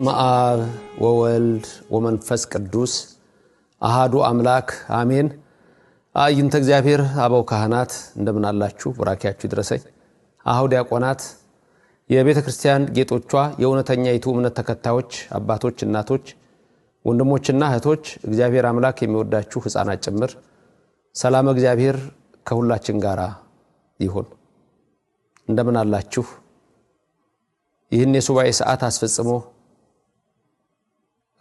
ማአብ ወወልድ ወመንፈስ ቅዱስ አሃዱ አምላክ አሜን። አይንተ እግዚአብሔር አበው ካህናት እንደምን አላችሁ? ወራኪያችሁ ይድረሰኝ። አሃው ዲያቆናት፣ የቤተ ክርስቲያን ጌጦቿ፣ የእውነተኛይቱ እምነት ተከታዮች አባቶች፣ እናቶች፣ ወንድሞችና እህቶች፣ እግዚአብሔር አምላክ የሚወዳችሁ ሕፃናት ጭምር ሰላም እግዚአብሔር ከሁላችን ጋር ይሁን። እንደምን አላችሁ? ይህን የሱባኤ ሰዓት አስፈጽሞ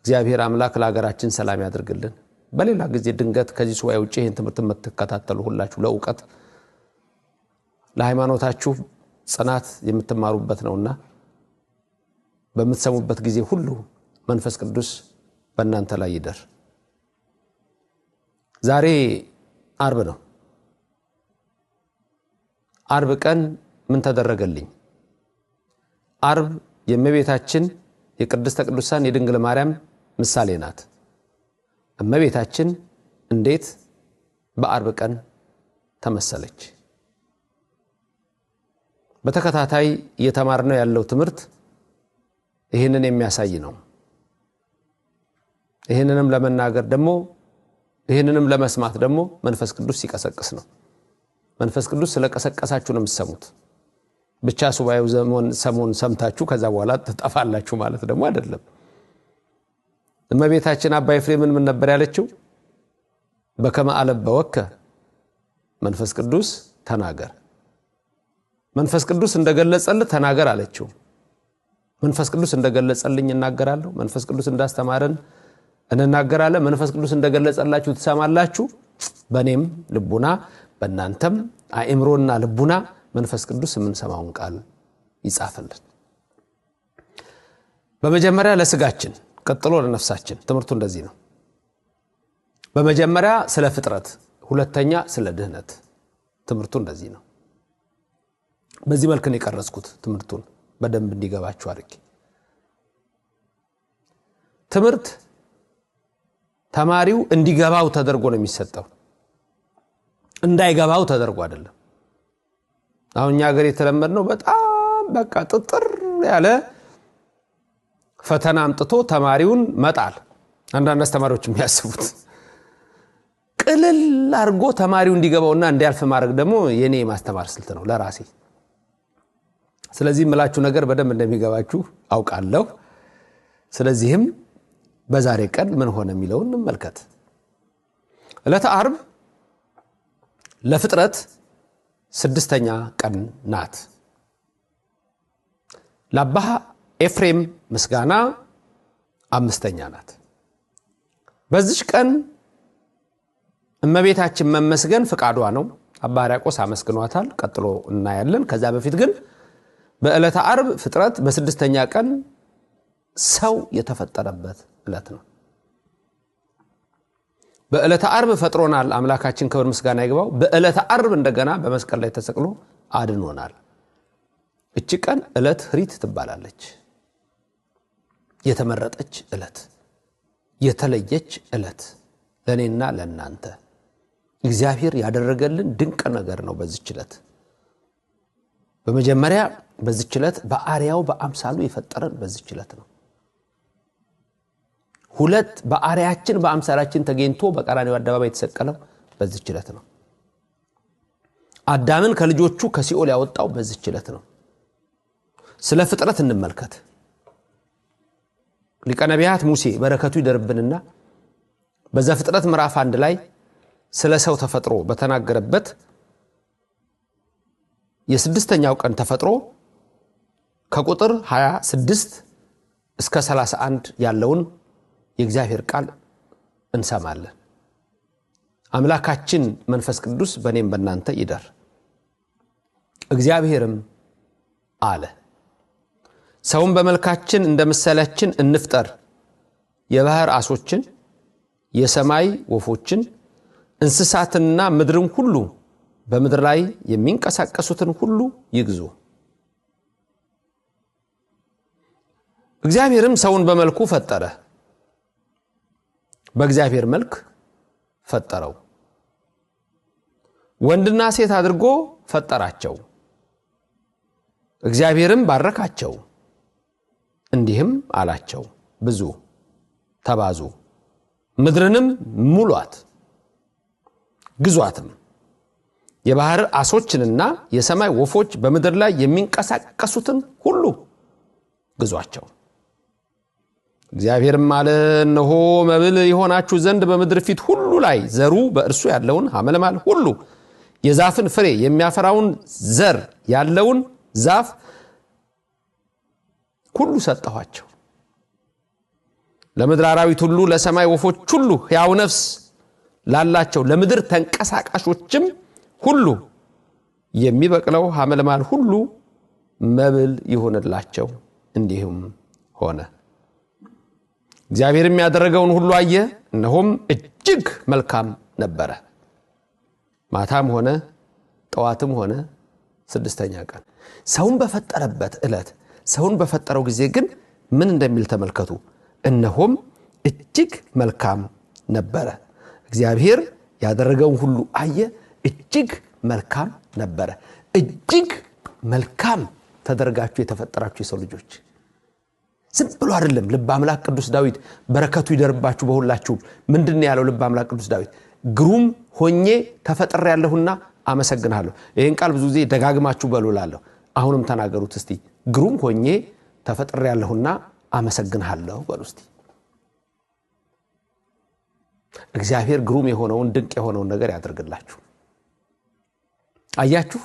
እግዚአብሔር አምላክ ለሀገራችን ሰላም ያድርግልን። በሌላ ጊዜ ድንገት ከዚህ ሱባኤ ውጪ ይህን ትምህርት የምትከታተሉ ሁላችሁ ለእውቀት ለሃይማኖታችሁ ጽናት የምትማሩበት ነውና በምትሰሙበት ጊዜ ሁሉ መንፈስ ቅዱስ በእናንተ ላይ ይደር። ዛሬ ዓርብ ነው። ዓርብ ቀን ምን ተደረገልኝ? ዓርብ የእመቤታችን የቅድስተ ቅዱሳን የድንግል ማርያም ምሳሌ ናት። እመቤታችን እንዴት በዓርብ ቀን ተመሰለች? በተከታታይ እየተማርነው ያለው ትምህርት ይህንን የሚያሳይ ነው። ይህንንም ለመናገር ደግሞ ይህንንም ለመስማት ደግሞ መንፈስ ቅዱስ ሲቀሰቅስ ነው። መንፈስ ቅዱስ ስለቀሰቀሳችሁ ነው የምትሰሙት። ብቻ ሱባኤው ሰሞን ሰምታችሁ ከዛ በኋላ ተጣፋላችሁ ማለት ደግሞ አይደለም። እመቤታችን አባ ኤፍሬምን ምን ነበር ያለችው? በከመ አለበወከ መንፈስ ቅዱስ ተናገር። መንፈስ ቅዱስ እንደገለጸልህ ተናገር አለችው። መንፈስ ቅዱስ እንደገለጸልኝ እናገራለሁ። መንፈስ ቅዱስ እንዳስተማረን እንናገራለን። መንፈስ ቅዱስ እንደገለጸላችሁ ትሰማላችሁ። በእኔም ልቡና በእናንተም አእምሮና ልቡና መንፈስ ቅዱስ የምንሰማውን ቃል ይጻፍልን። በመጀመሪያ ለስጋችን ቀጥሎ ለነፍሳችን ትምህርቱ እንደዚህ ነው። በመጀመሪያ ስለ ፍጥረት፣ ሁለተኛ ስለ ድህነት ትምህርቱ እንደዚህ ነው። በዚህ መልኩ ነው የቀረጽኩት ትምህርቱን በደንብ እንዲገባችሁ አድርጌ። ትምህርት ተማሪው እንዲገባው ተደርጎ ነው የሚሰጠው፣ እንዳይገባው ተደርጎ አይደለም። አሁን እኛ ሀገር የተለመደው በጣም በቃ ጥጥር ያለ ፈተና አምጥቶ ተማሪውን መጣል። አንዳንድ አስተማሪዎች የሚያስቡት ቅልል አድርጎ ተማሪው እንዲገባውና እንዲያልፍ ማድረግ ደግሞ የኔ ማስተማር ስልት ነው ለራሴ። ስለዚህ የምላችሁ ነገር በደንብ እንደሚገባችሁ አውቃለሁ። ስለዚህም በዛሬ ቀን ምን ሆነ የሚለውን እንመልከት። ዕለተ ዓርብ ለፍጥረት 6ኛ ቀን ናት። ለአባ ኤፍሬም ምስጋና 5ኛ ናት። በዚህ ቀን እመቤታችን መመስገን ፍቃዷ ነው። አባ ሕርያቆስ አመስግኗታል፣ ቀጥሎ እናያለን። ከዛ በፊት ግን በዕለተ ዓርብ ፍጥረት በ6ኛ ቀን ሰው የተፈጠረበት ዕለት ነው። በዕለተ ዓርብ ፈጥሮናል አምላካችን ክብር ምስጋና ይግባው። በዕለተ ዓርብ እንደገና በመስቀል ላይ ተሰቅሎ አድኖናል። እቺ ቀን ዕለት ኅሪት ትባላለች። የተመረጠች ዕለት፣ የተለየች ዕለት ለኔና ለናንተ እግዚአብሔር ያደረገልን ድንቅ ነገር ነው። በዚህች ዕለት በመጀመሪያ በዚህች ዕለት በአርያው በአምሳሉ የፈጠረን በዚህች ዕለት ነው። ሁለት በአርያችን በአምሳላችን ተገኝቶ በቀራንዮ አደባባይ የተሰቀለው በዚህች ዕለት ነው። አዳምን ከልጆቹ ከሲኦል ያወጣው በዚህች ዕለት ነው። ስለ ፍጥረት እንመልከት። ሊቀ ነቢያት ሙሴ በረከቱ ይደርብንና በዘፍጥረት ምዕራፍ 1 ላይ ስለ ሰው ተፈጥሮ በተናገረበት የ6ኛው ቀን ተፈጥሮ ከቁጥር 26 እስከ 31 ያለውን የእግዚአብሔር ቃል እንሰማለን። አምላካችን መንፈስ ቅዱስ በእኔም በእናንተ ይደር። እግዚአብሔርም አለ ሰውን በመልካችን እንደምሳሌያችን እንፍጠር፣ የባህር ዓሦችን፣ የሰማይ ወፎችን፣ እንስሳትንና ምድርን ሁሉ፣ በምድር ላይ የሚንቀሳቀሱትን ሁሉ ይግዙ። እግዚአብሔርም ሰውን በመልኩ ፈጠረ፣ በእግዚአብሔር መልክ ፈጠረው፣ ወንድና ሴት አድርጎ ፈጠራቸው። እግዚአብሔርም ባረካቸው፣ እንዲህም አላቸው ብዙ ተባዙ ምድርንም ሙሏት ግዟትም የባህር አሶችንና የሰማይ ወፎች በምድር ላይ የሚንቀሳቀሱትን ሁሉ ግዟቸው እግዚአብሔርም አለ እነሆ መብል ይሆናችሁ ዘንድ በምድር ፊት ሁሉ ላይ ዘሩ በእርሱ ያለውን ሐመልማል ሁሉ የዛፍን ፍሬ የሚያፈራውን ዘር ያለውን ዛፍ ሁሉ ሰጠኋቸው ለምድር አራዊት ሁሉ ለሰማይ ወፎች ሁሉ ሕያው ነፍስ ላላቸው ለምድር ተንቀሳቃሾችም ሁሉ የሚበቅለው ሐመልማል ሁሉ መብል ይሆንላቸው እንዲሁም ሆነ እግዚአብሔርም ያደረገውን ሁሉ አየ እነሆም እጅግ መልካም ነበረ ማታም ሆነ ጠዋትም ሆነ ስድስተኛ ቀን ሰውን በፈጠረበት ዕለት ሰውን በፈጠረው ጊዜ ግን ምን እንደሚል ተመልከቱ እነሆም እጅግ መልካም ነበረ እግዚአብሔር ያደረገውን ሁሉ አየ እጅግ መልካም ነበረ እጅግ መልካም ተደረጋችሁ የተፈጠራችሁ የሰው ልጆች ዝም ብሎ አይደለም ልበ አምላክ ቅዱስ ዳዊት በረከቱ ይደርባችሁ በሁላችሁ ምንድነው ያለው ልበ አምላክ ቅዱስ ዳዊት ግሩም ሆኜ ተፈጥሬያለሁና አመሰግናለሁ ይሄን ቃል ብዙ ጊዜ ደጋግማችሁ በሉላለሁ አሁንም ተናገሩት እስቲ ግሩም ሆኜ ተፈጥሬያለሁና አመሰግናለሁ በሉ እስቲ እግዚአብሔር ግሩም የሆነውን ድንቅ የሆነውን ነገር ያደርግላችሁ አያችሁ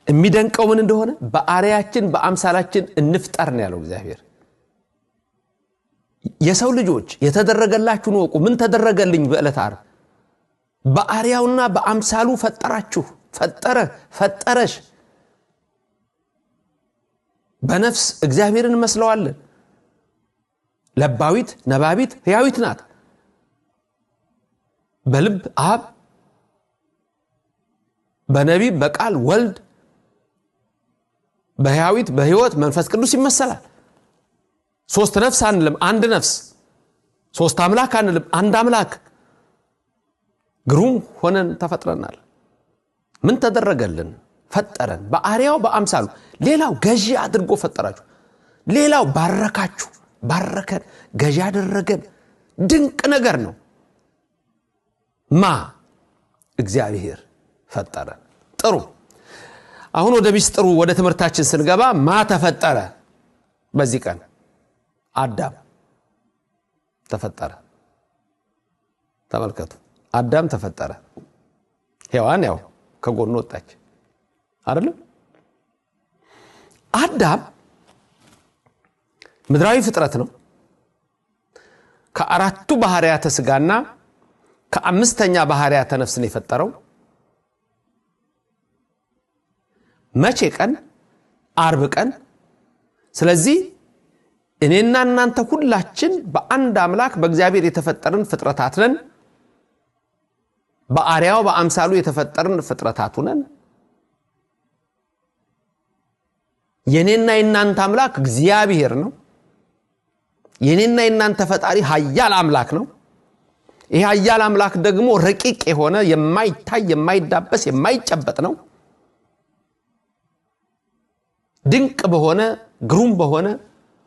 የሚደንቀው ምን እንደሆነ በአርአያችን በአምሳላችን እንፍጠር ነው ያለው እግዚአብሔር የሰው ልጆች የተደረገላችሁን ወቁ ምን ተደረገልኝ በዕለተ ዓርብ በአርአያውና በአምሳሉ ፈጠራችሁ ፈጠረሽ በነፍስ እግዚአብሔርን መስለዋለን ለባዊት ነባቢት ሕያዊት ናት በልብ አብ በነቢብ በቃል ወልድ በሕያዊት በሕይወት መንፈስ ቅዱስ ይመሰላል ሶስት ነፍስ አንልም አንድ ነፍስ ሶስት አምላክ አንልም አንድ አምላክ ግሩም ሆነን ተፈጥረናል ምን ተደረገልን ፈጠረን በአርአያው በአምሳሉ ሌላው ገዢ አድርጎ ፈጠራችሁ ሌላው ባረከን ገዢ አደረገን ድንቅ ነገር ነው ማ እግዚአብሔር ፈጠረን ጥሩ አሁን ወደ ሚስጥሩ ወደ ትምህርታችን ስንገባ ማ ተፈጠረ በዚህ ቀን አዳም ተፈጠረ ተመልከቱ አዳም ተፈጠረ ሔዋን ያው ከጎኑ ወጣች አይደለም አዳም ምድራዊ ፍጥረት ነው ከአራቱ ባህሪያተ ሥጋና ከአምስተኛ ባህሪያተ ነፍስ ነው የፈጠረው መቼ ቀን ዓርብ ቀን ስለዚህ እኔና እናንተ ሁላችን በአንድ አምላክ በእግዚአብሔር የተፈጠርን ፍጥረታት ነን በአርአያው በአምሳሉ የተፈጠርን ፍጥረታት ነን የኔና የናንተ አምላክ እግዚአብሔር ነው የኔና የናንተ ፈጣሪ ኃያል አምላክ ነው ይሄ ኃያል አምላክ ደግሞ ረቂቅ የሆነ የማይታይ የማይዳበስ የማይጨበጥ ነው ድንቅ በሆነ ግሩም በሆነ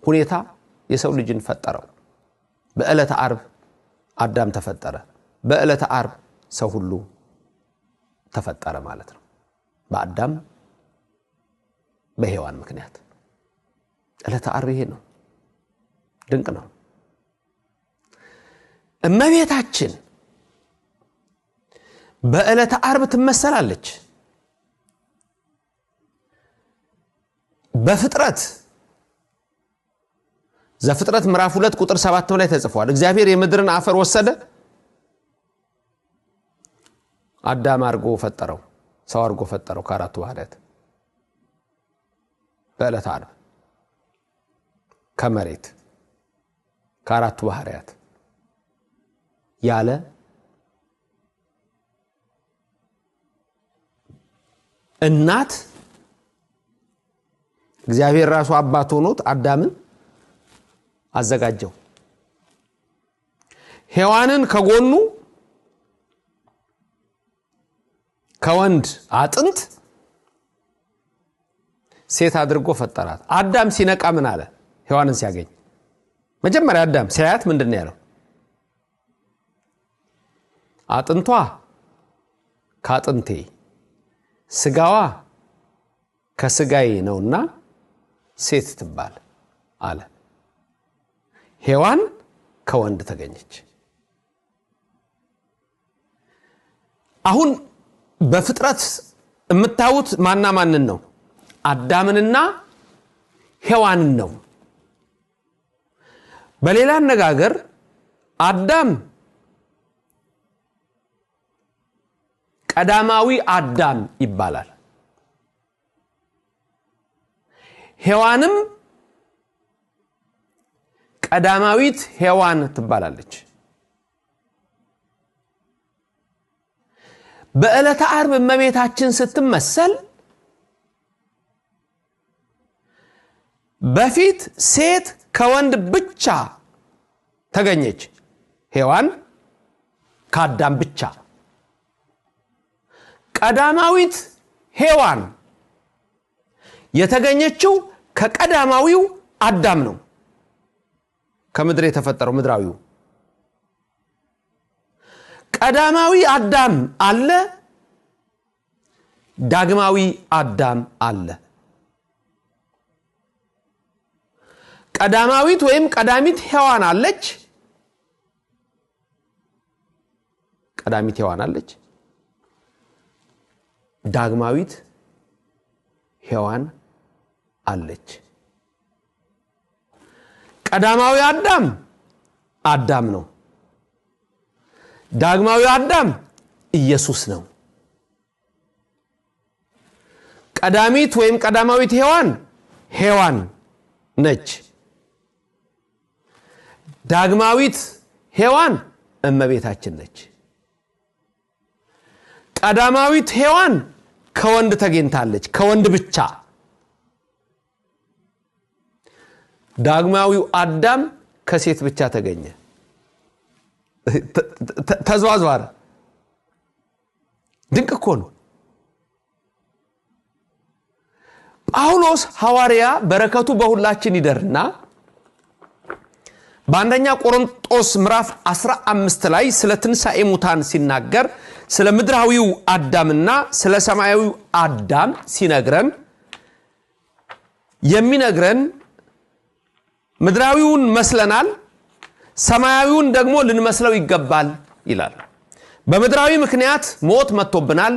ሁኔታ የሰው ልጅን ፈጠረው በዕለተ ዓርብ አዳም ተፈጠረ በዕለተ ዓርብ ሰው ሁሉ ተፈጠረ ማለት ነው በአዳም በሔዋን ምክንያት ዕለተ ዓርብ ይሄ ነው ድንቅ ነው እመቤታችን በዕለተ ዓርብ ትመሰላለች በፍጥረት ዘፍጥረት ምዕራፍ 2 ቁጥር 7 ላይ ተጽፏል እግዚአብሔር የምድርን አፈር ወሰደ አዳም አርጎ ፈጠረው ሰው አርጎ ፈጠረው ከአራቱ ባህሪያት በዕለተ ዓርብ ከመሬት ከአራቱ ባህሪያት ያለ እናት እግዚአብሔር ራሱ አባት ሆኖት አዳምን አዘጋጀው ሔዋንን ከጎኑ ከወንድ አጥንት ሴት አድርጎ ፈጠራት አዳም ሲነቃ ምን አለ ሔዋንን ሲያገኝ መጀመሪያ አዳም ሲያያት ምንድነው ያለው? አጥንቷ ካጥንቴ ስጋዋ ከስጋዬ ነውና ሴት ትባል አለ። ሔዋን ከወንድ ተገኘች። አሁን በፍጥረት የምታዩት ማንን ነው? አዳምንና ሔዋንን ነው። በሌላ አነጋገር አዳም ቀዳማዊ አዳም ይባላል። ሔዋንም ቀዳማዊት ሔዋን ትባላለች። በዕለተ ዓርብ እመቤታችን ስትመሰል በፊት ሴት ከወንድ ብቻ ተገኘች፣ ሔዋን ከአዳም ብቻ። ቀዳማዊት ሔዋን የተገኘችው ከቀዳማዊው አዳም ነው፣ ከምድር የተፈጠረው ምድራዊው። ቀዳማዊ አዳም አለ፣ ዳግማዊ አዳም አለ። ቀዳማዊት ወይም ቀዳሚት ሔዋን አለች፣ ቀዳሚት ሔዋን አለች። ዳግማዊት ሔዋን አለች። ቀዳማዊ አዳም ነው። ዳግማዊ አዳም ኢየሱስ ነው። ቀዳሚት ወይም ቀዳማዊት ሔዋን ነች። ዳግማዊት ሔዋን እመቤታችን ነች። ቀዳማዊት ሔዋን ከወንድ ተገኝታለች፣ ከወንድ ብቻ። ዳግማዊው አዳም ከሴት ብቻ ተገኘ። ተዘዋወረ። ድንቅ እኮ ነው። ጳውሎስ ሐዋርያ በረከቱ በሁላችን ይደርና በአንደኛ ቆሮንቶስ ምዕራፍ 15 ላይ ስለ ትንሣኤ ሙታን ሲናገር ስለ ምድራዊው አዳምና ስለ ሰማያዊው አዳም ሲነግረን የሚነግረን ምድራዊውን መስለናል፣ ሰማያዊውን ደግሞ ልንመስለው ይገባል ይላል። በምድራዊ ምክንያት ሞት መጥቶብናል፣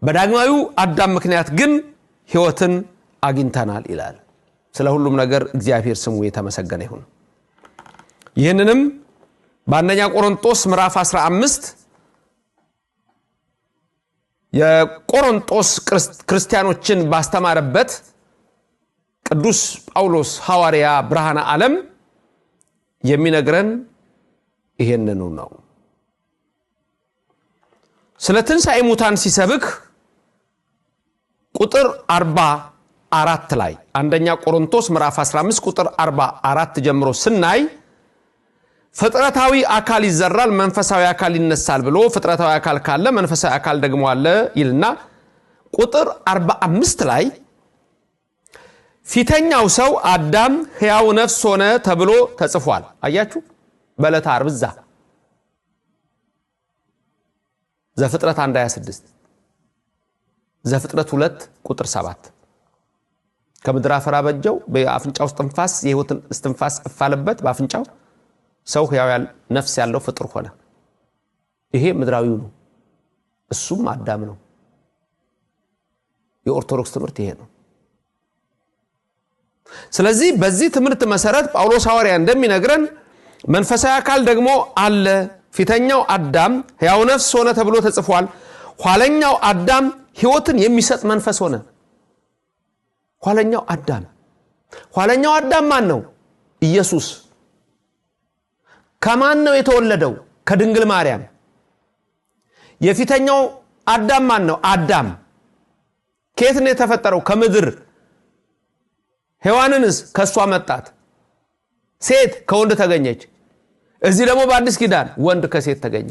በዳግማዊው አዳም ምክንያት ግን ሕይወትን አግኝተናል ይላል። ስለ ሁሉም ነገር እግዚአብሔር ስሙ የተመሰገነ ይሁን። ይህንንም በአንደኛ ቆሮንቶስ ምዕራፍ 15 የቆሮንቶስ ክርስቲያኖችን ባስተማረበት ቅዱስ ጳውሎስ ሐዋርያ ብርሃነ ዓለም የሚነግረን ይሄንኑ ነው። ስለ ትንሣኤ ሙታን ሲሰብክ ቁጥር 44 ላይ አንደኛ ቆሮንቶስ ምዕራፍ 15 ቁጥር 44 ጀምሮ ስናይ ፍጥረታዊ አካል ይዘራል፣ መንፈሳዊ አካል ይነሳል ብሎ ፍጥረታዊ አካል ካለ መንፈሳዊ አካል ደግሞ አለ ይልና ቁጥር 45 ላይ ፊተኛው ሰው አዳም ሕያው ነፍስ ሆነ ተብሎ ተጽፏል። አያችሁ፣ በዕለተ ዓርብ ዘፍጥረት 1:26 ዘፍጥረት 2 ቁጥር 7 ከምድር አፈር አበጀው፣ በአፍንጫው እስትንፋስ የሕይወትን እስትንፋስ እፋለበት፣ በአፍንጫው ሰው ሕያው ነፍስ ያለው ፍጡር ሆነ። ይሄ ምድራዊው ነው፣ እሱም አዳም ነው። የኦርቶዶክስ ትምህርት ይሄ ነው። ስለዚህ በዚህ ትምህርት መሰረት ጳውሎስ ሐዋርያ እንደሚነግረን መንፈሳዊ አካል ደግሞ አለ። ፊተኛው አዳም ሕያው ነፍስ ሆነ ተብሎ ተጽፏል። ኋለኛው አዳም ሕይወትን የሚሰጥ መንፈስ ሆነ። ኋለኛው አዳም ማን ነው? ኢየሱስ። ከማን ነው የተወለደው? ከድንግል ማርያም። የፊተኛው አዳም ማን ነው? አዳም። ከየት ነው የተፈጠረው? ከምድር። ሔዋንንስ ከሷ መጣት። ሴት ከወንድ ተገኘች። እዚህ ደግሞ በአዲስ ኪዳን ወንድ ከሴት ተገኘ።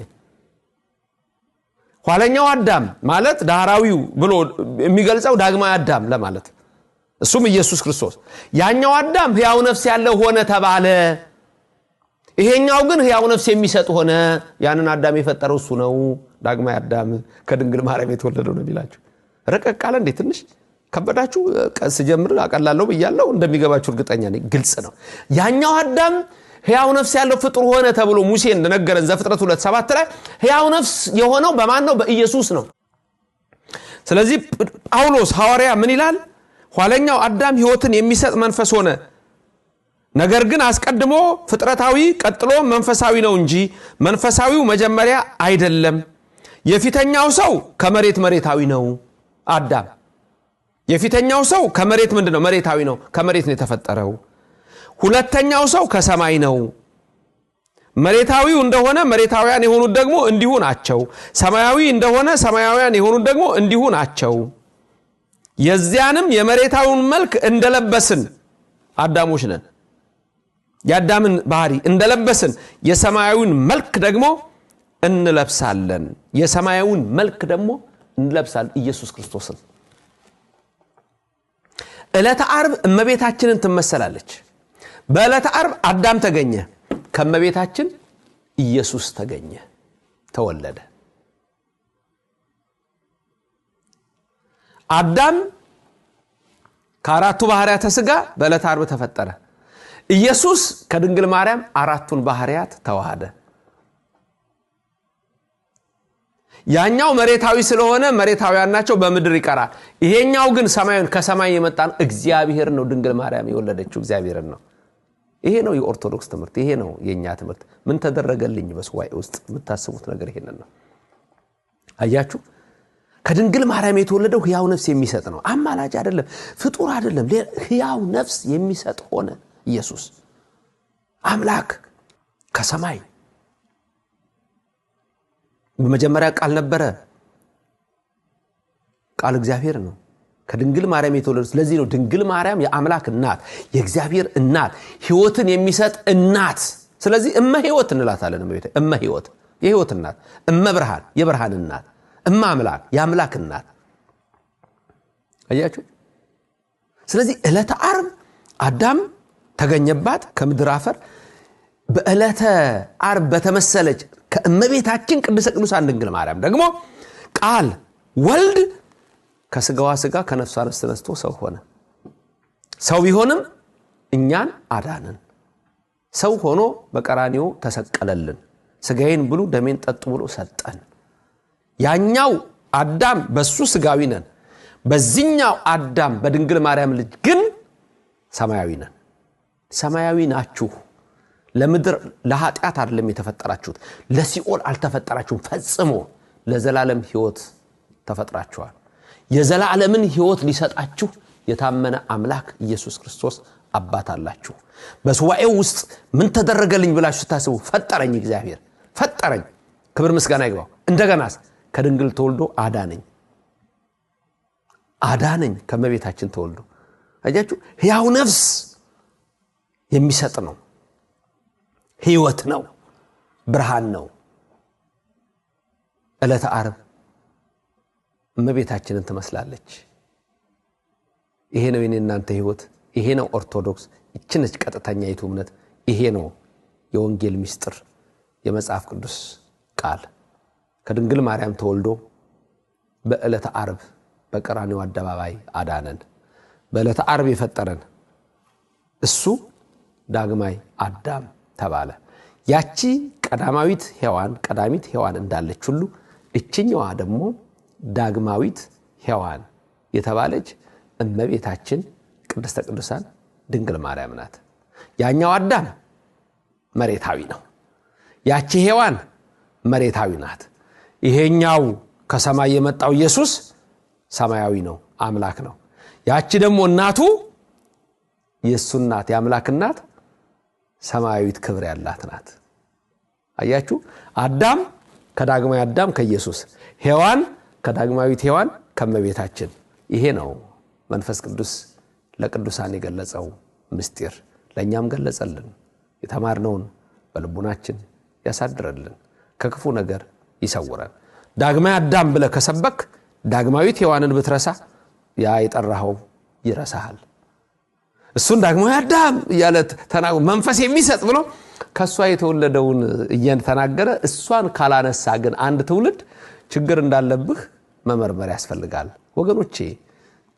ኋለኛው አዳም ማለት ዳህራዊው ብሎ የሚገልጸው ዳግማዊ አዳም ለማለት። እሱም ኢየሱስ ክርስቶስ። ያኛው አዳም ሕያው ነፍስ ያለው ሆነ ተባለ። ይሄኛው ግን ሕያው ነፍስ የሚሰጥ ሆነ። ያንን አዳም የፈጠረው እሱ ነው። ዳግማዊ አዳም ከድንግል ማርያም የተወለደው ነው ቢላችሁ ረቀቅ አለ እንዴ? ትንሽ ከበዳችሁ? ቀስ ጀምር አቀላለሁ ብያለሁ። እንደሚገባችሁ እርግጠኛ ነኝ። ግልጽ ነው። ያኛው አዳም ሕያው ነፍስ ያለው ፍጡር ሆነ ተብሎ ሙሴ እንደነገረን ዘፍጥረት 2:7 ላይ ሕያው ነፍስ የሆነው በማን ነው? በኢየሱስ ነው። ስለዚህ ጳውሎስ ሐዋርያ ምን ይላል? ኋለኛው አዳም ሕይወትን የሚሰጥ መንፈስ ሆነ። ነገር ግን አስቀድሞ ፍጥረታዊ ቀጥሎ መንፈሳዊ ነው እንጂ መንፈሳዊው መጀመሪያ አይደለም። የፊተኛው ሰው ከመሬት መሬታዊ ነው። አዳም የፊተኛው ሰው ከመሬት ምንድነው? መሬታዊ ነው። ከመሬት ነው የተፈጠረው። ሁለተኛው ሰው ከሰማይ ነው። መሬታዊው እንደሆነ መሬታውያን የሆኑት ደግሞ እንዲሁ ናቸው። ሰማያዊ እንደሆነ ሰማያውያን የሆኑት ደግሞ እንዲሁ ናቸው። የዚያንም የመሬታዊውን መልክ እንደለበስን አዳሞች ነን። የአዳምን ባህሪ እንደለበስን የሰማያዊውን መልክ ደግሞ እንለብሳለን። የሰማያዊውን መልክ ደግሞ እንለብሳለን። ኢየሱስ ክርስቶስን ዕለተ ዓርብ እመቤታችንን ትመሰላለች። በዕለተ ዓርብ አዳም ተገኘ። ከእመቤታችን ኢየሱስ ተገኘ፣ ተወለደ። አዳም ከአራቱ ባህሪያተ ሥጋ በዕለተ ዓርብ ተፈጠረ። ኢየሱስ ከድንግል ማርያም አራቱን ባህሪያት ተዋሃደ። ያኛው መሬታዊ ስለሆነ መሬታውያን ናቸው፣ በምድር ይቀራል። ይሄኛው ግን ሰማያዊን ከሰማይ የመጣን እግዚአብሔር ነው። ድንግል ማርያም የወለደችው እግዚአብሔር ነው። ይሄ ነው የኦርቶዶክስ ትምህርት። ይሄ ነው የኛ ትምህርት። ምን ተደረገልኝ በሱባኤ ውስጥ የምታስቡት ነገር ይሄንን ነው። አያችሁ፣ ከድንግል ማርያም የተወለደው ሕያው ነፍስ የሚሰጥ ነው። አማላጅ አይደለም፣ ፍጡር አይደለም፣ ሕያው ነፍስ የሚሰጥ ሆነ። ኢየሱስ አምላክ ከሰማይ በመጀመሪያ ቃል ነበረ። ቃል እግዚአብሔር ነው። ከድንግል ማርያም የተወለደው ስለዚህ ነው ድንግል ማርያም የአምላክ እናት፣ የእግዚአብሔር እናት፣ ሕይወትን የሚሰጥ እናት። ስለዚህ እመ ሕይወት እንላታለን። እመ ሕይወት የሕይወት እናት፣ እመ ብርሃን የብርሃን እናት፣ እመ አምላክ የአምላክ እናት። አያችሁ። ስለዚህ ዕለተ ዓርብ አዳም ተገኘባት ከምድር አፈር። በዕለተ ዓርብ በተመሰለች ከእመቤታችን ቅድስተ ቅዱሳን ድንግል ማርያም ደግሞ ቃል ወልድ ከስጋዋ ስጋ ከነፍሷ ነፍስ ተነስቶ ሰው ሆነ። ሰው ቢሆንም እኛን አዳነን። ሰው ሆኖ በቀራንዮ ተሰቀለልን። ስጋዬን ብሉ ደሜን ጠጡ ብሎ ሰጠን። ያኛው አዳም በሱ ስጋዊ ነን። በዚህኛው አዳም በድንግል ማርያም ልጅ ግን ሰማያዊ ነን። ሰማያዊ ናችሁ። ለምድር ለኃጢአት አይደለም የተፈጠራችሁት፣ ለሲኦል አልተፈጠራችሁም። ፈጽሞ ለዘላለም ሕይወት ተፈጥራችኋል። የዘላለምን ሕይወት ሊሰጣችሁ የታመነ አምላክ ኢየሱስ ክርስቶስ አባት አላችሁ። በሱባኤው ውስጥ ምን ተደረገልኝ ብላችሁ ስታስቡ ፈጠረኝ፣ እግዚአብሔር ፈጠረኝ፣ ክብር ምስጋና ይግባው። እንደገናስ ከድንግል ተወልዶ አዳነኝ። ከመቤታችን ተወልዶ አያችሁ። ሕያው ነፍስ የሚሰጥ ነው። ሕይወት ነው፣ ብርሃን ነው። ዕለተ ዓርብ እመቤታችንን ትመስላለች። ይሄ ነው የኔ እናንተ ሕይወት። ይሄ ነው ኦርቶዶክስ። እችነች ቀጥተኛይቱ እምነት። ይሄ ነው የወንጌል ምስጢር፣ የመጽሐፍ ቅዱስ ቃል። ከድንግል ማርያም ተወልዶ በዕለተ ዓርብ በቀራንዮ አደባባይ አዳነን። በዕለተ ዓርብ የፈጠረን እሱ ዳግማይ አዳም ተባለ። ያቺ ቀዳሚት ሔዋን እንዳለች ሁሉ እችኛዋ ደግሞ ዳግማዊት ሔዋን የተባለች እመቤታችን ቅድስተ ቅዱሳን ድንግል ማርያም ናት። ያኛው አዳም መሬታዊ ነው። ያቺ ሔዋን መሬታዊ ናት። ይሄኛው ከሰማይ የመጣው ኢየሱስ ሰማያዊ ነው፣ አምላክ ነው። ያቺ ደግሞ እናቱ የእሱ እናት የአምላክ እናት ሰማያዊት ክብር ያላት ናት። አያችሁ። አዳም ከዳግማዊ አዳም ከኢየሱስ፣ ሔዋን ከዳግማዊት ሔዋን ከመቤታችን። ይሄ ነው መንፈስ ቅዱስ ለቅዱሳን የገለጸው ምስጢር። ለእኛም ገለጸልን። የተማርነውን በልቡናችን ያሳድረልን፣ ከክፉ ነገር ይሰውረን። ዳግማዊ አዳም ብለህ ከሰበክ ዳግማዊት ሔዋንን ብትረሳ ያ የጠራኸው ይረሳሃል እሱን ደግሞ ያዳም ያለ ተናገረ መንፈስ የሚሰጥ ብሎ ከሷ የተወለደውን እየተናገረ እሷን ካላነሳ ግን አንድ ትውልድ ችግር እንዳለብህ መመርመር ያስፈልጋል ወገኖቼ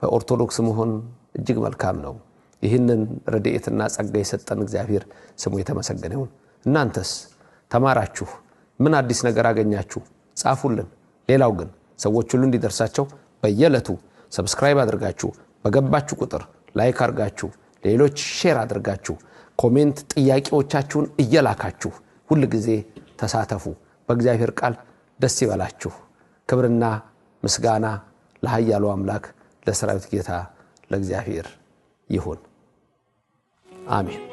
በኦርቶዶክስ መሆን እጅግ መልካም ነው ይህንን ረድኤትና ጸጋ የሰጠን እግዚአብሔር ስሙ የተመሰገነ ይሁን እናንተስ ተማራችሁ ምን አዲስ ነገር አገኛችሁ ጻፉልን ሌላው ግን ሰዎች ሁሉ እንዲደርሳቸው በየለቱ ሰብስክራይብ አድርጋችሁ በገባችሁ ቁጥር ላይክ አድርጋችሁ ሌሎች ሼር አድርጋችሁ ኮሜንት ጥያቄዎቻችሁን እየላካችሁ ሁሉ ጊዜ ተሳተፉ በእግዚአብሔር ቃል ደስ ይበላችሁ ክብርና ምስጋና ለኃያሉ አምላክ ለሰራዊት ጌታ ለእግዚአብሔር ይሁን አሜን